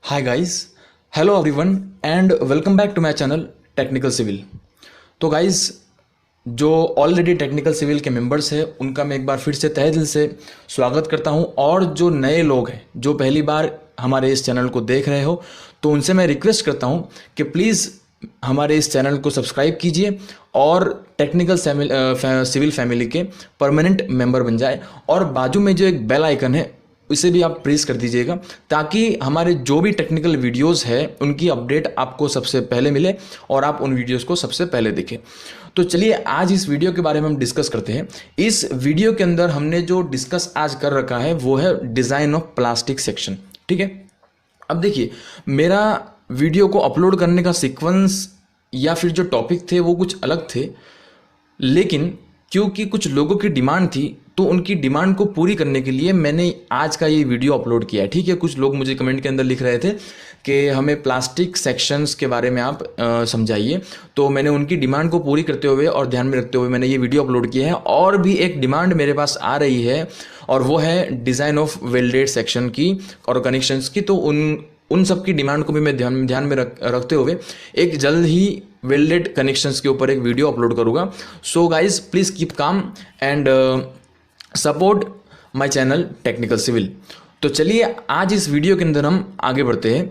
Hi guys, hello everyone and welcome back to my channel technical civil. तो guys, जो already technical civil के members हैं उनका मैं एक बार फिर से तहे दिल से स्वागत करता हूं, और जो नए लोग हैं जो पहली बार हमारे इस चैनल को देख रहे हो तो उनसे मैं रिक्वेस्ट करता हूं कि प्लीज़ हमारे इस चैनल को सब्सक्राइब कीजिए और टेक्निकल सिविल फैमिली के परमानेंट मेंबर बन जाए। और बाजू में जो एक बेल आइकन है उसे भी आप प्रेस कर दीजिएगा ताकि हमारे जो भी टेक्निकल वीडियोस है उनकी अपडेट आपको सबसे पहले मिले और आप उन वीडियोस को सबसे पहले देखें। तो चलिए आज इस वीडियो के बारे में हम डिस्कस करते हैं। इस वीडियो के अंदर हमने जो डिस्कस आज कर रखा है वो है डिज़ाइन ऑफ प्लास्टिक सेक्शन। ठीक है, अब देखिए, मेरा वीडियो को अपलोड करने का सीक्वेंस या फिर जो टॉपिक थे वो कुछ अलग थे, लेकिन क्योंकि कुछ लोगों की डिमांड थी तो उनकी डिमांड को पूरी करने के लिए मैंने आज का ये वीडियो अपलोड किया है। ठीक है, कुछ लोग मुझे कमेंट के अंदर लिख रहे थे कि हमें प्लास्टिक सेक्शंस के बारे में आप समझाइए, तो मैंने उनकी डिमांड को पूरी करते हुए और ध्यान में रखते हुए मैंने ये वीडियो अपलोड किया है। और भी एक डिमांड मेरे पास आ रही है और वो है डिज़ाइन ऑफ वेल्डेड सेक्शन की और कनेक्शंस की। तो उन सब की डिमांड को भी मैं ध्यान में रखते हुए एक जल्द ही वेल्डेड कनेक्शंस के ऊपर एक वीडियो अपलोड करूँगा। So guys, please keep calm and support my channel technical civil. तो चलिए आज इस वीडियो के अंदर हम आगे बढ़ते हैं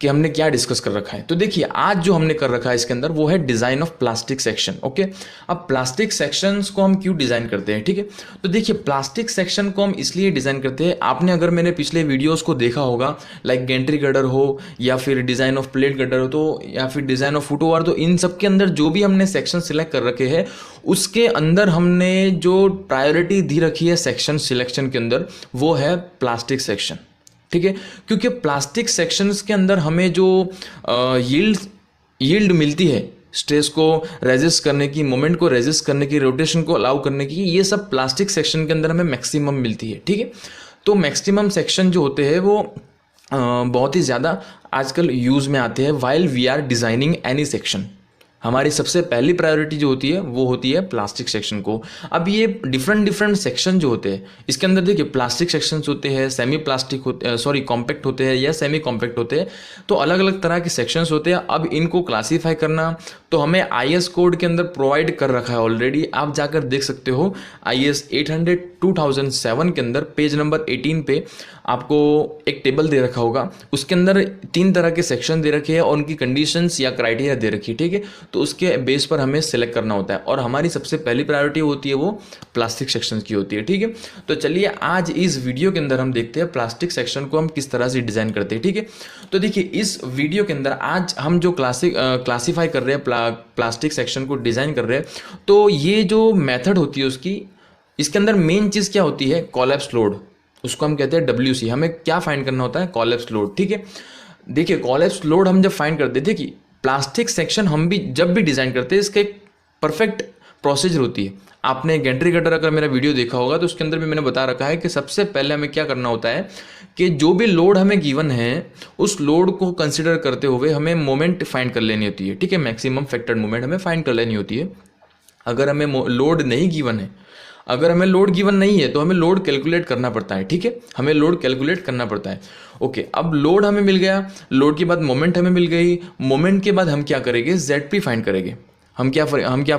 कि हमने क्या डिस्कस कर रखा है। तो देखिए, आज जो हमने कर रखा है इसके अंदर वो है design of plastic section. Okay, अब प्लास्टिक सेक्शंस को हम क्यों डिज़ाइन करते हैं? ठीक है, तो देखिए, प्लास्टिक सेक्शन को हम इसलिए डिज़ाइन करते हैं, आपने अगर मैंने पिछले वीडियोस को देखा होगा, लाइक गेंट्री गर्डर हो या फिर डिज़ाइन ऑफ प्लेट गर्डर हो तो या फिर डिज़ाइन ऑफ फुटओवर, तो इन सब के अंदर जो भी हमने सेक्शन सिलेक्ट कर रखे हैं उसके अंदर हमने जो प्रायोरिटी दी रखी है सेक्शन सिलेक्शन के अंदर वो है प्लास्टिक सेक्शन। ठीक है, क्योंकि प्लास्टिक सेक्शंस के अंदर हमें जो यील्ड मिलती है, स्ट्रेस को रेजिस्ट करने की, मोमेंट को रेजिस्ट करने की, रोटेशन को अलाउ करने की, ये सब प्लास्टिक सेक्शन के अंदर हमें मैक्सिमम मिलती है। ठीक है, तो मैक्सिमम सेक्शन जो होते हैं वो बहुत ही ज़्यादा आजकल यूज़ में आते हैं while we are designing any section. हमारी सबसे पहली प्रायोरिटी जो होती है वो होती है प्लास्टिक सेक्शन को। अब ये डिफरेंट सेक्शन जो होते हैं इसके अंदर देखिए, प्लास्टिक सेक्शंस होते हैं, सेमी प्लास्टिक होते, सॉरी कॉम्पैक्ट होते हैं या सेमी कॉम्पैक्ट होते हैं, तो अलग अलग तरह के सेक्शंस होते हैं। अब इनको क्लासीफाई करना तो हमें IS कोड के अंदर प्रोवाइड कर रखा है ऑलरेडी, आप जाकर देख सकते हो। IS 800 2007 के अंदर पेज नंबर 18 पे आपको एक टेबल दे रखा होगा, उसके अंदर 3 तरह के सेक्शन दे रखे हैं और उनकी कंडीशंस या क्राइटेरिया दे रखी है। ठीक है, तो उसके बेस पर हमें सेलेक्ट करना होता है और हमारी सबसे पहली प्रायोरिटी होती है वो प्लास्टिक सेक्शन की होती है। ठीक है, तो चलिए आज इस वीडियो के अंदर हम देखते हैं प्लास्टिक सेक्शन को हम किस तरह से डिज़ाइन करते हैं। ठीक है, तो देखिए, इस वीडियो के अंदर आज हम जो क्लासीफाई कर रहे हैं प्लास्टिक सेक्शन को डिज़ाइन कर रहे हैं, तो ये जो मेथड होती है उसकी, इसके अंदर मेन चीज़ क्या होती है? कोलैप्स लोड, उसको हम कहते हैं WC। हमें क्या फाइंड करना होता है? Collapse load. ठीक है, देखिए, कोलैप्स लोड हम जब फाइंड करते हैं, देखिए प्लास्टिक सेक्शन हम भी जब भी डिज़ाइन करते हैं इसका एक परफेक्ट प्रोसीजर होती है। आपने गेंट्री गर्डर अगर मेरा वीडियो देखा होगा तो उसके अंदर भी मैंने बता रखा है कि सबसे पहले हमें क्या करना होता है कि जो भी लोड हमें गिवन है उस लोड को कंसिडर करते हुए हमें मोमेंट फाइंड कर लेनी होती है। ठीक है, मैक्सिमम फैक्टर्ड मोमेंट हमें फाइंड कर लेनी होती है। अगर हमें लोड नहीं गिवन है, अगर हमें लोड गिवन नहीं है तो हमें लोड कैलकुलेट करना पड़ता है। ठीक है, हमें लोड कैलकुलेट करना पड़ता है। ओके, अब लोड हमें मिल गया, लोड के बाद मोमेंट हमें मिल गई, मोमेंट के बाद हम क्या करेंगे? ZP फाइंड करेंगे। हम क्या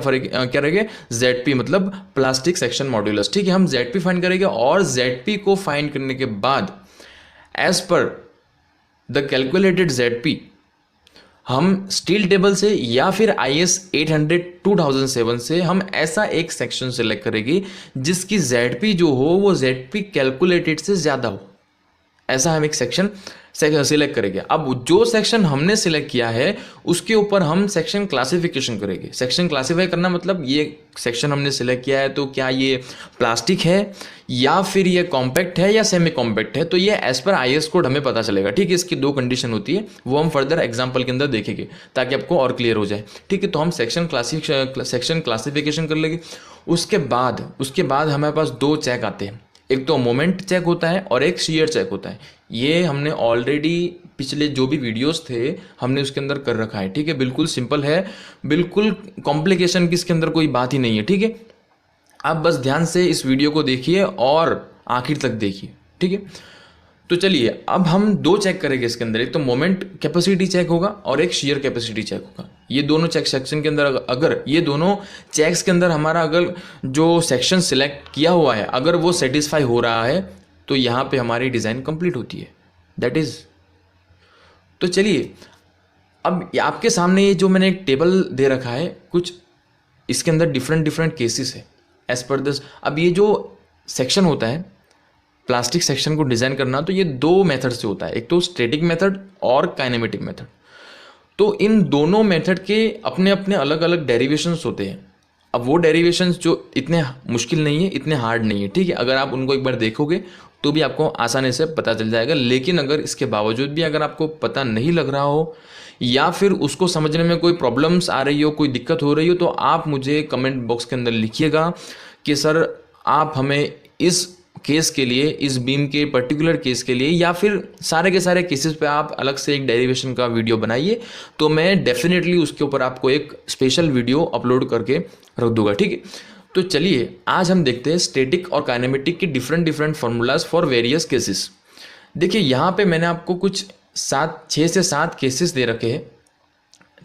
करेंगे? ZP मतलब प्लास्टिक सेक्शन मॉड्यूलस। ठीक है, हम ZP फाइंड करेंगे और ZP को फाइंड करने के बाद as per the calculated ZP हम स्टील टेबल से या फिर IS 800 2007 से हम ऐसा एक सेक्शन सेलेक्ट करेंगे जिसकी ZP जो हो वो ZP कैलकुलेटेड से ज़्यादा हो, ऐसा हम एक सेक्शन सिलेक्ट करेंगे। अब जो सेक्शन हमने सिलेक्ट किया है उसके ऊपर हम सेक्शन क्लासिफिकेशन करेंगे। सेक्शन क्लासीफाई करना मतलब ये सेक्शन हमने सिलेक्ट किया है तो क्या ये प्लास्टिक है या फिर ये कॉम्पैक्ट है या सेमी कॉम्पैक्ट है, तो ये एज पर IS कोड हमें पता चलेगा। ठीक है, इसकी 2 कंडीशन होती है, वो हम फर्दर एग्जाम्पल के अंदर देखेंगे ताकि आपको और क्लियर हो जाए। ठीक है, तो हम सेक्शन क्लासिफिकेशन कर लेंगे। उसके बाद हमारे पास 2 चेक आते हैं, एक तो मोमेंट चेक होता है और एक शियर चेक होता है। ये हमने ऑलरेडी पिछले जो भी वीडियोस थे हमने उसके अंदर कर रखा है। ठीक है, बिल्कुल सिंपल है, बिल्कुल कॉम्प्लिकेशन की इसके अंदर कोई बात ही नहीं है। ठीक है, आप बस ध्यान से इस वीडियो को देखिए और आखिर तक देखिए। ठीक है, तो चलिए अब हम दो चेक करेंगे इसके अंदर, एक तो मोमेंट कैपेसिटी चेक होगा और एक शियर कैपेसिटी चेक होगा। ये दोनों चेक सेक्शन के अंदर अगर ये दोनों चेक्स के अंदर हमारा अगर जो सेक्शन सिलेक्ट किया हुआ है अगर वो सेटिस्फाई हो रहा है तो यहाँ पे हमारी डिज़ाइन कंप्लीट होती है, दैट इज़। तो चलिए अब आपके सामने ये जो मैंने एक टेबल दे रखा है, कुछ इसके अंदर डिफरेंट डिफरेंट केसेस है एज पर दिस। अब ये जो सेक्शन होता है प्लास्टिक सेक्शन को डिज़ाइन करना, तो ये दो मेथड से होता है, एक तो स्टैटिक मेथड और काइनेमेटिक मेथड। तो इन दोनों मेथड के अपने अपने अलग अलग डेरिवेशंस होते हैं। अब वो डेरिवेशंस जो इतने मुश्किल नहीं है, इतने हार्ड नहीं है, ठीक है। अगर आप उनको एक बार देखोगे तो भी आपको आसानी से पता चल जाएगा। लेकिन अगर इसके बावजूद भी अगर आपको पता नहीं लग रहा हो या फिर उसको समझने में कोई प्रॉब्लम्स आ रही हो, कोई दिक्कत हो रही हो, तो आप मुझे कमेंट बॉक्स के अंदर लिखिएगा कि सर आप हमें इस केस के लिए, इस बीम के पर्टिकुलर केस के लिए या फिर सारे के सारे केसेस पे आप अलग से एक डेरिवेशन का वीडियो बनाइए, तो मैं डेफिनेटली उसके ऊपर आपको एक स्पेशल वीडियो अपलोड करके रख दूंगा, ठीक है। तो चलिए आज हम देखते हैं स्टैटिक और काइनेमेटिक के different different formulas for various cases. देखिए यहाँ पे मैंने आपको कुछ 6 से 7 केसेस दे रखे हैं,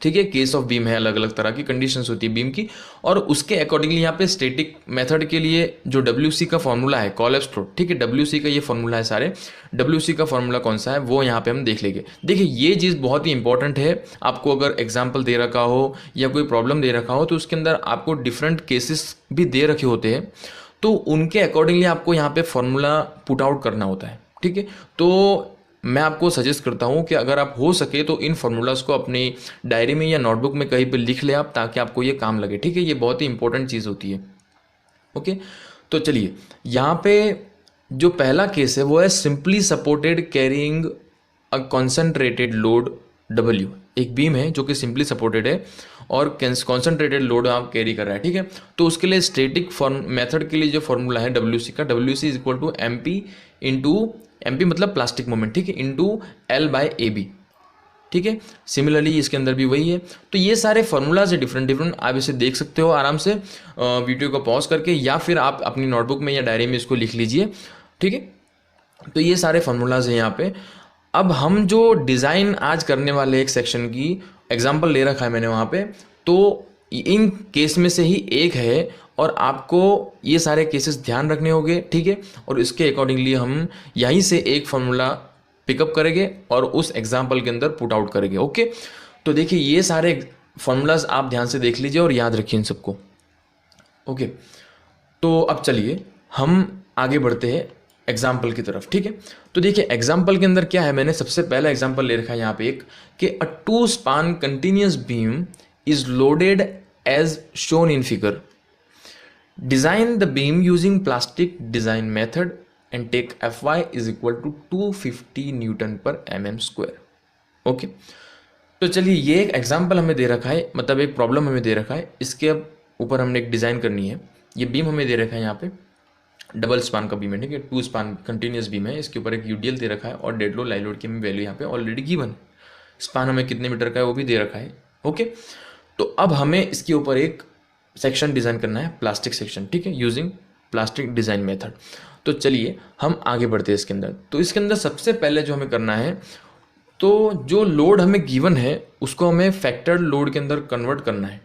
ठीक है। केस ऑफ बीम है, अलग अलग तरह की कंडीशंस होती है बीम की, और उसके अकॉर्डिंगली यहाँ पे स्टैटिक मेथड के लिए जो WC का फॉर्मूला है, कोलेप्स फ्लो, ठीक है, WC का ये फॉर्मूला है सारे। WC का फॉर्मूला कौन सा है वो यहाँ पे हम देख लेंगे। देखिए ये चीज़ बहुत ही इंपॉर्टेंट है, आपको अगर एग्जाम्पल दे रखा हो या कोई प्रॉब्लम दे रखा हो तो उसके अंदर आपको डिफरेंट केसेस भी दे रखे होते हैं, तो उनके अकॉर्डिंगली आपको यहाँ पे फॉर्मूला पुट आउट करना होता है, ठीक है। तो मैं आपको सजेस्ट करता हूँ कि अगर आप हो सके तो इन फार्मूलाज को अपनी डायरी में या नोटबुक में कहीं पे लिख ले आप, ताकि आपको ये काम लगे, ठीक है। ये बहुत ही इंपॉर्टेंट चीज़ होती है, ओके। तो चलिए यहाँ पे जो पहला केस है वो है simply supported carrying a concentrated load W। एक बीम है जो कि सिंपली सपोर्टेड है और कॉन्सेंट्रेटेड लोड आप कैरी कर रहा है, ठीक है। तो उसके लिए स्टैटिक मेथड के लिए जो फॉर्मूला है WC का, WC is equal to MP मतलब प्लास्टिक मोमेंट, ठीक है, इंटू L/AB, ठीक है। सिमिलरली इसके अंदर भी वही है। तो ये सारे फार्मूलाज है डिफरेंट डिफरेंट, आप इसे देख सकते हो आराम से वीडियो को पॉज करके, या फिर आप अपनी नोटबुक में या डायरी में इसको लिख लीजिए, ठीक है। तो ये सारे फार्मूलाज हैं यहाँ पे। अब हम जो डिज़ाइन आज करने वाले एक सेक्शन की एग्जाम्पल ले रखा है मैंने वहाँ पे, तो इन केस में से ही एक है और आपको ये सारे केसेस ध्यान रखने होंगे, ठीक है। और इसके अकॉर्डिंगली हम यहीं से एक फार्मूला पिकअप करेंगे और उस एग्जाम्पल के अंदर पुट आउट करेंगे, ओके। तो देखिए ये सारे फार्मूलाज आप ध्यान से देख लीजिए और याद रखिए इन सबको, ओके। तो अब चलिए हम आगे बढ़ते हैं एग्जाम्पल की तरफ, ठीक है। तो देखिए एग्जाम्पल के अंदर क्या है, मैंने सबसे पहला एग्जाम्पल ले रखा है यहाँ पे एक, कि a 2 span continuous beam is loaded as shown in figure. Design the beam using plastic design method and take Fy is equal to 250 newton per mm², okay. तो चलिए ये एक एग्जाम्पल हमें दे रखा है, मतलब एक प्रॉब्लम हमें दे रखा है, इसके ऊपर हमने एक डिज़ाइन करनी है। ये बीम हमें दे रखा है यहाँ पे, डबल स्पान का बीम है, ठीक है, 2 स्पान कंटिन्यूस बीम है, इसके ऊपर एक UDL दे रखा है और डेड लोड लाइव लोड की हमें वैल्यू यहाँ पे ऑलरेडी गिवन है। स्पान हमें कितने मीटर का है वो भी दे रखा है, ओके। तो अब हमें इसके ऊपर एक सेक्शन डिज़ाइन करना है, प्लास्टिक सेक्शन, ठीक है, यूजिंग प्लास्टिक डिज़ाइन मेथड। तो चलिए हम आगे बढ़ते हैं इसके अंदर। तो इसके अंदर सबसे पहले जो हमें करना है, तो जो लोड हमें गिवन है उसको हमें फैक्टर्ड लोड के अंदर कन्वर्ट करना है,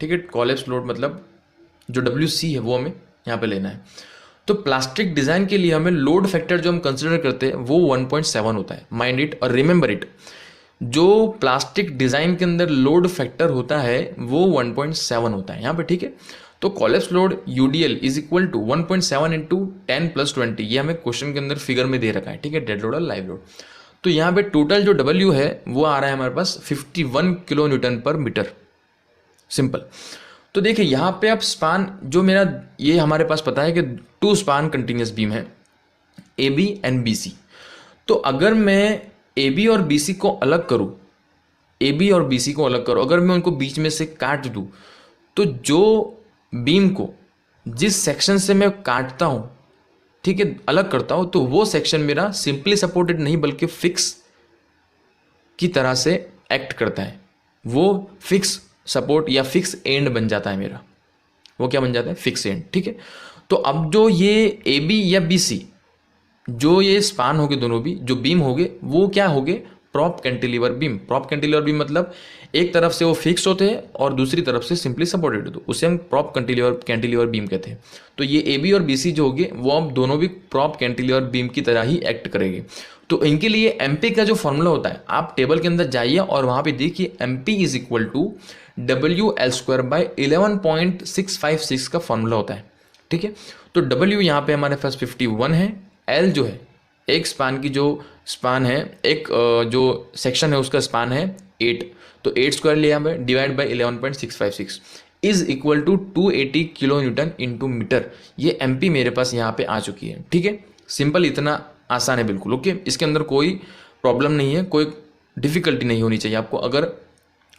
ठीक है। कोलेप्स लोड मतलब जो WC है वो हमें यहाँ पे लेना है। तो प्लास्टिक डिज़ाइन के लिए हमें लोड फैक्टर जो हम कंसिडर करते हैं वो 1.7 होता है, माइंड इट और रिमेंबर इट। जो प्लास्टिक डिज़ाइन के अंदर लोड फैक्टर होता है वो 1.7 होता है यहाँ पे, ठीक है। तो collapse load UDL is equal to 1.7 into 10 + 20, ये हमें क्वेश्चन के अंदर फिगर में दे रखा है, ठीक है, डेड लोड और लाइव लोड। तो यहाँ पे टोटल जो W है वो आ रहा है हमारे पास 51 किलो न्यूटन पर मीटर, सिंपल। तो देखिए यहाँ पे अब स्पान जो मेरा ये हमारे पास पता है कि 2 स्पान कंटिन्यूस बीम है AB एंड BC। तो अगर मैं AB और BC को अलग करूँ, AB और BC को अलग करूँ, अगर मैं उनको बीच में से काट दूँ, तो जो बीम को जिस सेक्शन से मैं काटता हूँ, ठीक है, अलग करता हूँ, तो वो सेक्शन मेरा सिंपली सपोर्टेड नहीं बल्कि फिक्स की तरह से एक्ट करता है। वो फिक्स सपोर्ट या फिक्स एंड बन जाता है मेरा, वो क्या बन जाता है, फिक्स एंड, ठीक है। तो अब जो ये AB या BC जो ये स्पान होगे दोनों भी, जो बीम होगे वो क्या होगे, prop cantilever beam. Prop cantilever beam मतलब एक तरफ से वो फिक्स होते हैं और दूसरी तरफ से सिंपली सपोर्टेड होते हैं, उसे हम प्रॉप कैंटिलीवर बीम कहते हैं। तो ये ए बी और बी सी जो होगे वो अब दोनों भी प्रॉप कैंटिलीवर बीम की तरह ही एक्ट करेंगे। तो इनके लिए एमपी का जो फॉर्मूला होता है, आप टेबल के अंदर जाइए और वहाँ पे देखिए MP is equal to WL² by 11.656 का फॉर्मूला होता है। ठीक है, तो W यहाँ पे हमारे पास 51 है, L जो है एक स्पान की जो स्पान है, एक जो सेक्शन है उसका स्पान है 8, तो 8 स्क्वायर लिया हमें divide by 11.656 is equal to 280 kilo newton into metre. ये एमपी मेरे पास यहाँ पे आ चुकी है। ठीक है, सिंपल, इतना आसान है बिल्कुल। ओके, इसके अंदर कोई प्रॉब्लम नहीं है, कोई डिफिकल्टी नहीं होनी चाहिए आपको, अगर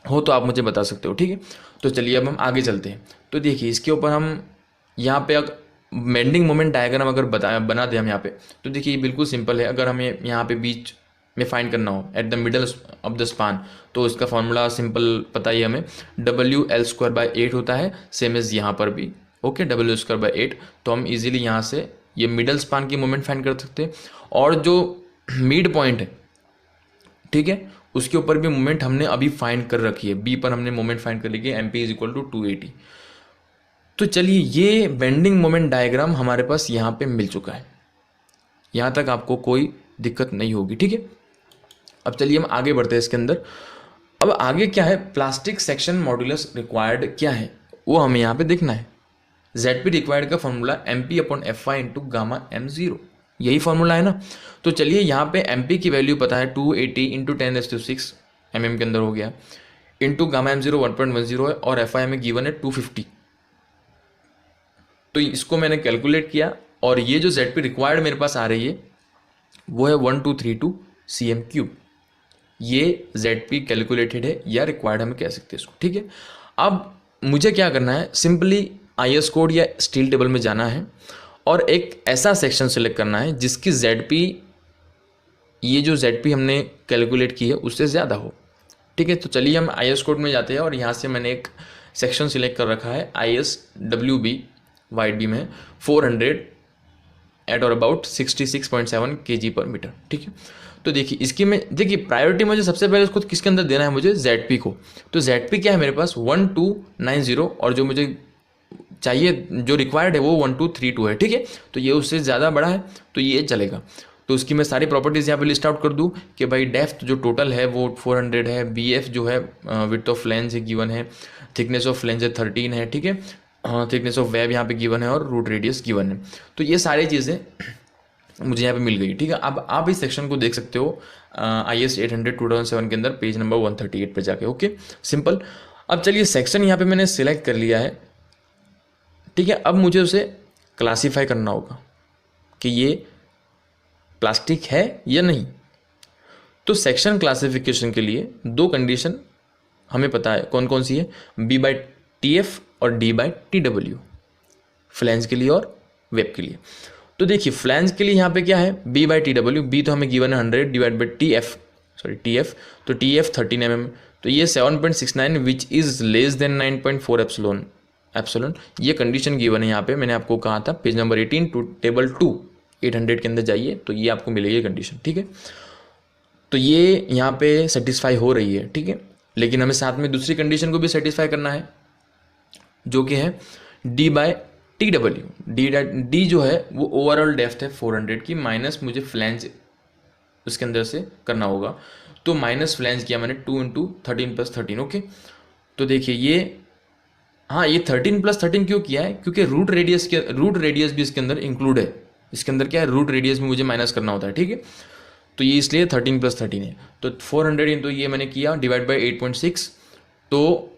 हो तो आप मुझे बता सकते हो। ठीक है, तो चलिए अब हम आगे चलते हैं। तो देखिए इसके ऊपर हम यहाँ पे बेंडिंग मोमेंट डायग्राम अगर बना दें हम यहाँ पे, तो देखिए ये बिल्कुल सिंपल है। अगर हमें यहाँ पे बीच में फाइंड करना हो at the middle of the span, तो इसका फॉर्मूला सिंपल पता ही हमें, WL² बाय 8 होता है, सेम एज यहाँ पर भी। ओके, WL² बाय 8, तो हम इजीली यहाँ से ये मिडल स्पान की मोमेंट फाइंड कर सकते हैं। और जो मिड पॉइंट है, ठीक है, उसके ऊपर भी मोमेंट हमने अभी फाइंड कर रखी है, बी पर हमने मोमेंट फाइंड कर ली है, MP इज इक्वल टू 280। तो चलिए ये बेंडिंग मोमेंट डायग्राम हमारे पास यहाँ पे मिल चुका है, यहाँ तक आपको कोई दिक्कत नहीं होगी। ठीक है, अब चलिए हम आगे बढ़ते हैं इसके अंदर। अब आगे क्या है, प्लास्टिक सेक्शन मॉड्यूलस रिक्वायर्ड क्या है वो हमें यहाँ पे देखना है। ZP रिक्वायर्ड का formula MP/FY into gamma M0, यही फॉर्मूला है ना। तो चलिए यहाँ पे MP की वैल्यू पता है 280 इंटू 10⁶ mm के अंदर हो गया, इंटू गामा M0 1.10 है, और FI में गिवन है 250। तो इसको मैंने कैलकुलेट किया और ये जो ZP रिक्वायर्ड मेरे पास आ रही है वो है 1232 cm3। ये ZP कैलकुलेटेड है या रिक्वायर्ड हम कह सकते हैं इसको। ठीक है, अब मुझे क्या करना है, सिंपली IS कोड या स्टील टेबल में जाना है और एक ऐसा सेक्शन सेलेक्ट करना है जिसकी ZP, ये जो ZP हमने कैलकुलेट की है उससे ज़्यादा हो। ठीक है, तो चलिए हम IS कोड में जाते हैं और यहाँ से मैंने एक सेक्शन सिलेक्ट कर रखा है ISWB वाइड बीम है 400 एट और अबाउट 66.7 kg/मीटर। ठीक है, तो देखिए इसकी में देखिए प्रायोरिटी मुझे सबसे पहले उसको किसके अंदर देना है, मुझे ZP को। तो ZP क्या है मेरे पास 1290 और जो मुझे चाहिए जो रिक्वायर्ड है वो 1232 है। ठीक है, तो ये उससे ज़्यादा बड़ा है तो ये चलेगा। तो उसकी मैं सारी प्रॉपर्टीज़ यहाँ पे लिस्ट आउट कर दूँ कि भाई डेप्थ जो टोटल है वो 400 है, BF जो है विड्थ ऑफ फ्लैंज गिवन है, थिकनेस ऑफ फ्लैंज 13 है। ठीक है, थिकनेस ऑफ वेब यहाँ पे गिवन है और रूट रेडियस गिवन है। तो ये सारी चीज़ें मुझे यहाँ पे मिल गई। ठीक है, अब आप इस सेक्शन को देख सकते हो IS 800 2007 के अंदर पेज नंबर 138 पे जाके। Okay, simple. अब चलिए सेक्शन यहाँ पे मैंने सिलेक्ट कर लिया है। ठीक है, अब मुझे उसे क्लासीफाई करना होगा कि ये प्लास्टिक है या नहीं। तो सेक्शन क्लासिफिकेशन के लिए दो कंडीशन हमें पता है, कौन कौन सी है, B/TF और D/TW, फ्लैंज के लिए और वेब के लिए। तो देखिए फ्लैंज के लिए यहाँ पे क्या है, B/TW, B तो हमें गिवन है 100 डिवाइड बाई TF, तो TF 13 mm, तो ये 7.69 विच इज़ लेस देन 9.4 एप्सिलॉन। ये कंडीशन गिवन है यहाँ पे, मैंने आपको कहा था पेज नंबर 18 टू टेबल 2 800 के अंदर जाइए तो ये आपको मिलेगी कंडीशन। ठीक है, तो ये यहाँ पे सेटिस्फाई हो रही है। ठीक है, लेकिन हमें साथ में दूसरी कंडीशन को भी सेटिस्फाई करना है जो कि है D/TW। D जो है वो ओवरऑल डेप्थ है 400 की, माइनस मुझे फ्लैंज उसके अंदर से करना होगा, तो माइनस फ्लैंज किया मैंने 2 × 13 + 13। ओके, तो देखिए ये, हाँ ये 13 + 13 क्यों किया है, क्योंकि रूट रेडियस भी इसके अंदर इंक्लूड है। इसके अंदर क्या है, रूट रेडियस भी मुझे माइनस करना होता है। ठीक है, तो ये इसलिए 13 + 13 है। तो 400 इंटू ये मैंने किया डिवाइड बाई 8.6, तो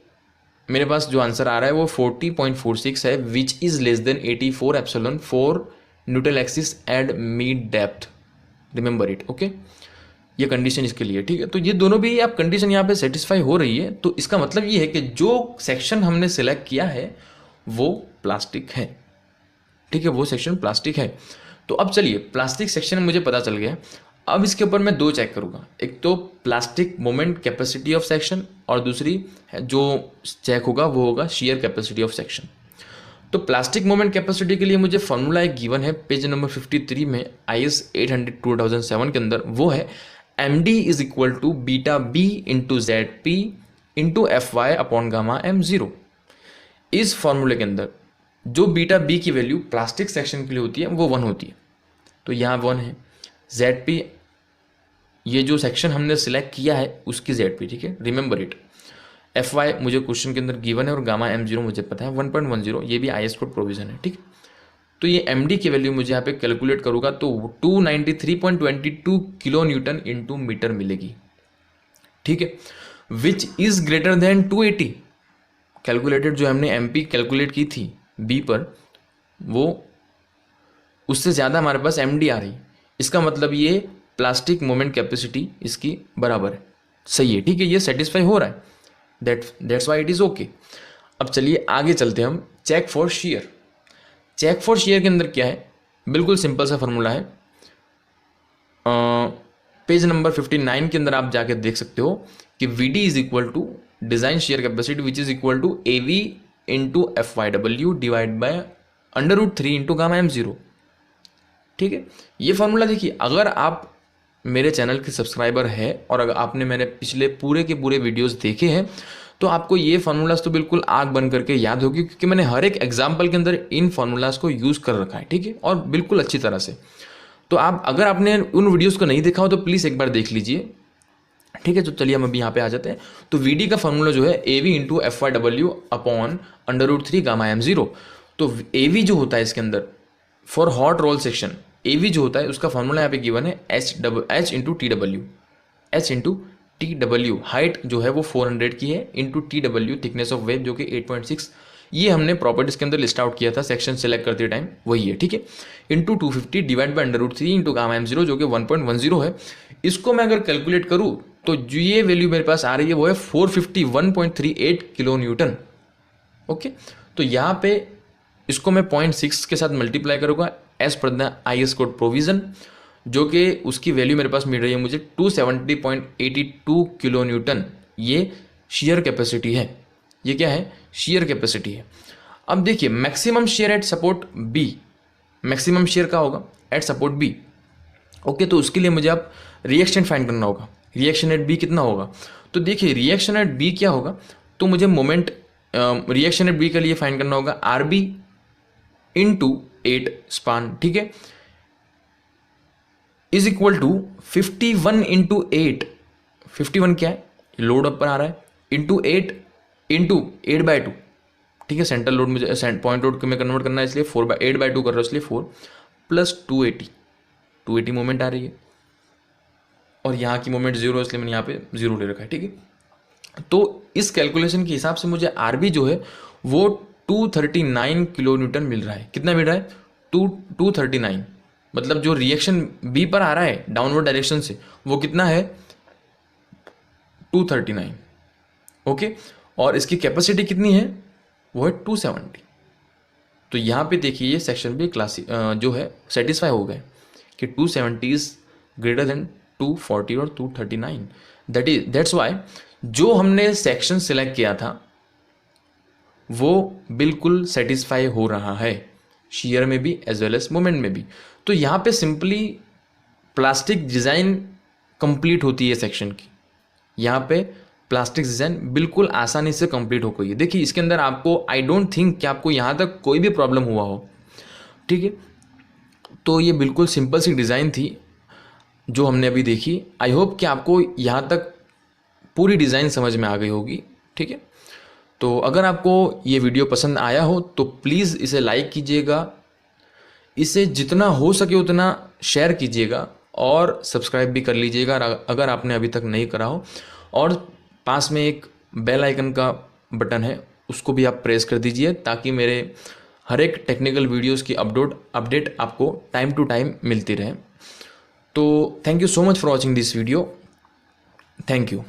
मेरे पास जो आंसर आ रहा है वो 40.46 है, which is less than 84 epsilon for neutral axis and mid depth, remember it. Okay, ये कंडीशन इसके लिए। ठीक है, तो ये दोनों भी आप कंडीशन यहाँ पे सेटिस्फाई हो रही है, तो इसका मतलब ये है कि जो सेक्शन हमने सेलेक्ट किया है वो प्लास्टिक है। ठीक है, वो सेक्शन प्लास्टिक है। तो अब चलिए प्लास्टिक सेक्शन मुझे पता चल गया, अब इसके ऊपर मैं दो चेक करूँगा, एक तो plastic moment capacity of section और दूसरी जो चेक होगा वो होगा शियर कैपेसिटी ऑफ सेक्शन। तो प्लास्टिक मोमेंट कैपेसिटी के लिए मुझे फॉर्मूला एक गिवन है पेज नंबर 53 में IS 800 2007 के अंदर, वो है MD is equal to beta b into ZP into FY upon gamma M0। इस फॉर्मूले के अंदर जो बीटा बी की वैल्यू प्लास्टिक सेक्शन के लिए होती है वो 1 होती है, तो यहाँ 1 है। ZP ये जो सेक्शन हमने सिलेक्ट किया है उसकी ZP, ठीक है, रिमेंबर इट। FY मुझे क्वेश्चन के अंदर गिवन है और गामा M0 मुझे पता है 1.10, ये भी IS कोड प्रोविजन है, ठीक। तो ये MD की वैल्यू मुझे यहाँ पे कैलकुलेट करूँगा तो 293.22 किलो न्यूटन इंटू मीटर मिलेगी, ठीक है, which is greater than 280। Calculated जो हमने MP कैलकुलेट की थी B पर, वो उससे ज़्यादा हमारे पास MD आ रही। इसका मतलब ये प्लास्टिक मोमेंट कैपेसिटी इसकी बराबर है, सही है, ठीक है, ये सेटिस्फाई हो रहा है, that's why it is okay. अब चलिए आगे चलते हैं हम। Check for shear. Check for shear के अंदर क्या है, बिल्कुल सिंपल सा फॉर्मूला है। पेज नंबर 59 के अंदर आप जाके देख सकते हो कि VD is equal to design shear capacity which is equal to AV into FYW divide by √3 into gamma M0, ठीक है। ये फॉर्मूला देखिए, अगर आप मेरे चैनल के सब्सक्राइबर है और अगर आपने मैंने पिछले पूरे के पूरे वीडियोस देखे हैं तो आपको ये फार्मूलाज तो बिल्कुल आग बन करके याद होगी, क्योंकि मैंने हर एक एग्जाम्पल के अंदर इन फार्मूलाज को यूज़ कर रखा है, ठीक है, और बिल्कुल अच्छी तरह से। तो आप अगर आपने उन वीडियोज़ को नहीं देखा हो तो प्लीज़ एक बार देख लीजिए, ठीक है। तो चलिए हम अभी यहाँ पे आ जाते हैं। तो VD का फॉर्मूला जो है AV into FYW upon √3 gamma M0। तो AV जो होता है इसके अंदर for hot role section, AV जो होता है उसका फॉर्मूला यहाँ पे गिवन है H इंटू TW। हाइट जो है वो 400 की है, into TW thickness of wave जो कि 8.6। ये हमने प्रॉपर्टीज के अंदर लिस्ट आउट किया था सेक्शन सेलेक्ट करते टाइम, वही है, ठीक है, into 250 divide by √3 into gamma M0 जो कि 1.10 है। इसको मैं अगर कैलकुलेट करूँ तो जो ये वैल्यू मेरे पास आ रही है वो है 451.38 किलो न्यूटन, ओके। तो यहाँ पे इसको मैं 0.6 के साथ मल्टीप्लाई करूँगा as per the IS code provision, जो कि उसकी वैल्यू मेरे पास मिल रही है मुझे 270.82 किलो न्यूटन। ये शेयर कैपेसिटी है, ये क्या है, शेयर कैपेसिटी है। अब देखिए maximum share eight support B, maximum share का होगा एट सपोर्ट B, ओके। तो उसके लिए मुझे अब रिएक्शन फाइंड करना होगा, रिएक्शन एट B कितना होगा। तो देखिए रिएक्शन एट B क्या होगा, तो मुझे मोमेंट रिएक्शन एट B के लिए फाइंड करना होगा RB इंटू 8 स्पान, ठीक है, इज इक्वल टू 51 इंटू 8। 51 क्या है, लोड अप पर आ रहा है, इंटू 8 इंटू 8/2, ठीक है। सेंट्रल लोड मुझे पॉइंट लोड में कन्वर्ट करना है इसलिए 8/2 कर रहा हूँ, इसलिए 4 प्लस 280 मोमेंट आ रही है, और यहाँ की मोमेंट 0 है इसलिए मैंने यहाँ पे 0 ले रखा है, ठीक है। तो इस कैलकुलेशन के हिसाब से मुझे RB जो है वो 239 किलो न्यूटन मिल रहा है। कितना मिल रहा है, 239, मतलब जो रिएक्शन B पर आ रहा है डाउनवर्ड डायरेक्शन से वो कितना है 239, ओके। और इसकी कैपेसिटी कितनी है, वो है 270। तो यहाँ पे देखिए ये सेक्शन भी जो है सेटिस्फाई हो गए कि 270 इज ग्रेटर देन 240 और 239। दैट्स वाई जो हमने सेक्शन सिलेक्ट किया था वो बिल्कुल सेटिस्फाई हो रहा है, शेयर में भी एज वेल एज मोमेंट में भी। तो यहाँ पे सिंपली प्लास्टिक डिज़ाइन कंप्लीट होती है सेक्शन की, यहाँ पे प्लास्टिक डिज़ाइन बिल्कुल आसानी से कंप्लीट हो गई है। देखिए इसके अंदर आपको आई डोंट थिंक कि आपको यहाँ तक कोई भी प्रॉब्लम हुआ हो, ठीक है। तो ये बिल्कुल सिंपल सी डिज़ाइन थी जो हमने अभी देखी। आई होप कि आपको यहाँ तक पूरी डिज़ाइन समझ में आ गई होगी, ठीक है। तो अगर आपको ये वीडियो पसंद आया हो तो प्लीज़ इसे लाइक कीजिएगा, इसे जितना हो सके उतना शेयर कीजिएगा और सब्सक्राइब भी कर लीजिएगा अगर आपने अभी तक नहीं करा हो। और पास में एक बेल आइकन का बटन है, उसको भी आप प्रेस कर दीजिए ताकि मेरे हर एक टेक्निकल वीडियोस की अपडेट आपको टाइम टू टाइम मिलती रहे। तो thank you so much for watching this video, thank you.